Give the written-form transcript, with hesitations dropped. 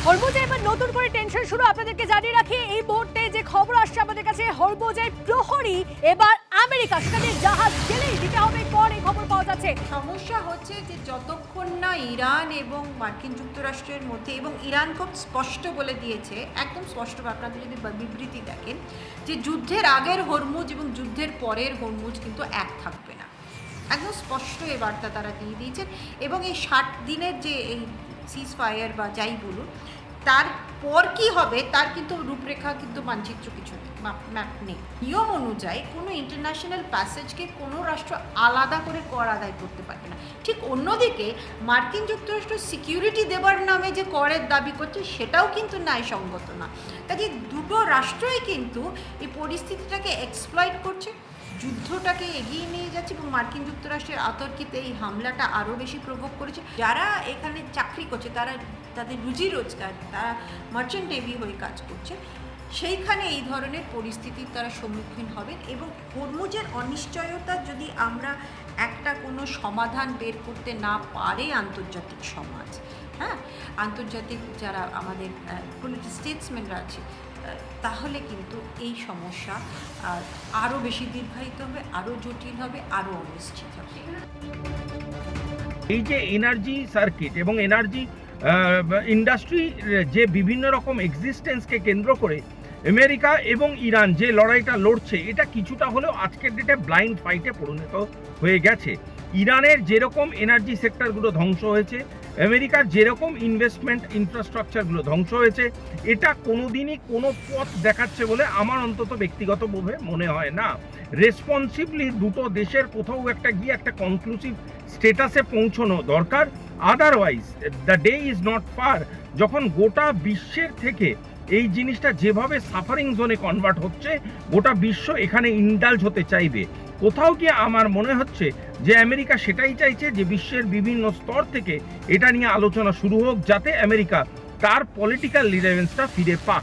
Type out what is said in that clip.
হরমুজে এবার নতুন করে টেনশন শুরু। আপনাদেরকে জানিয়ে রাখি এই মুহূর্তে যে খবর আসছে আমাদের কাছে, হরমুজের প্রহরী এবার আমেরিকা, সেখানে জাহাজ গেলেই দিতে হবে কর, এই খবর পাওয়া যাচ্ছে। সমস্যা হচ্ছে যে যতক্ষণ না ইরান এবং মার্কিন যুক্তরাষ্ট্রের মধ্যে, এবং ইরান খুব স্পষ্ট বলে দিয়েছে, একদম স্পষ্ট, আপনাদের যদি বিবৃতি দেখেন, যে যুদ্ধের আগের হরমুজ এবং যুদ্ধের পরের হরমুজ কিন্তু এক থাকবে না। একদম স্পষ্ট এই বার্তা তারা দিয়ে দিয়েছেন। এবং এই 60 দিনের যে এই সিজ ফায়ার বা যাই বলুন, তারপর কি হবে তার কিন্তু রূপরেখা, কিন্তু মানচিত্র কিছু নেই, ম্যাপ নেই। নিয়ম অনুযায়ী কোনো ইন্টারন্যাশনাল প্যাসেজকে কোনো রাষ্ট্র আলাদা করে কর আদায় করতে পারবে না। ঠিক অন্যদিকে মার্কিন যুক্তরাষ্ট্র সিকিউরিটি দেবার নামে যে করের দাবি করছে, সেটাও কিন্তু ন্যায়সঙ্গত না। কাজে দুটো রাষ্ট্রই কিন্তু এই পরিস্থিতিটাকে এক্সপ্লয়েট করছে, যুদ্ধটাকে এগিয়ে নিয়ে যাচ্ছে, এবং মার্কিন যুক্তরাষ্ট্রের আতর্কিত এই হামলাটা আরও বেশি প্রভোগ করেছে। যারা এখানে চাকরি করছে, তারা তাদের রুজি রোজগার, তারা মার্চেন্ট নেভি হয়ে কাজ করছে, সেইখানে এই ধরনের পরিস্থিতির তারা সম্মুখীন হবেন। এবং হরমুজের অনিশ্চয়তা যদি আমরা একটা কোনো সমাধান বের করতে না পারে আন্তর্জাতিক সমাজ, হ্যাঁ, আন্তর্জাতিক যারা আমাদের স্টেটসম্যানরা আছে, তাহলে কিন্তু এই সমস্যা আরও বেশি দীর্ঘায়িত হবে, আরও জটিল হবে, আরও অনিশ্চিত হবে। এই যে এনার্জি সার্কিট এবং এনার্জি ইন্ডাস্ট্রি যে বিভিন্ন রকম এক্সিস্টেন্সকে কেন্দ্র করে আমেরিকা এবং ইরান যে লড়াইটা লড়ছে, এটা কিছুটা হলেও আজকের ডেটে ব্লাইন্ড ফাইটে পরিণত হয়ে গেছে। ইরানের যেরকম এনার্জি সেক্টরগুলো ধ্বংস হয়েছে, আমেরিকার যেরকম ইনভেস্টমেন্ট ইনফ্রাস্ট্রাকচারগুলো ধ্বংস হয়েছে, এটা কোনোদিনই কোনো পথ দেখাচ্ছে বলে আমার অন্তত ব্যক্তিগতভাবে মনে হয় না। রেসপন্সিবলি দুটো দেশের কোথাও একটা গিয়ে একটা কনক্লুসিভ স্টেটাসে পৌঁছানো দরকার। Otherwise the day is not far যখন গোটা বিশ্বের থেকে এই জিনিসটা যেভাবে সাফারিং জোনে কনভার্ট হচ্ছে, গোটা বিশ্ব এখানে ইন্ডালজ হতে চাইবে। কোথাও গিয়ে আমার মনে হচ্ছে যে আমেরিকা সেটাই চাইছে যে বিশ্বের বিভিন্ন স্তর থেকে এটা নিয়ে আলোচনা শুরু হোক, যাতে আমেরিকা তার পলিটিক্যাল রিলেভেন্সটা ফিরে পাক।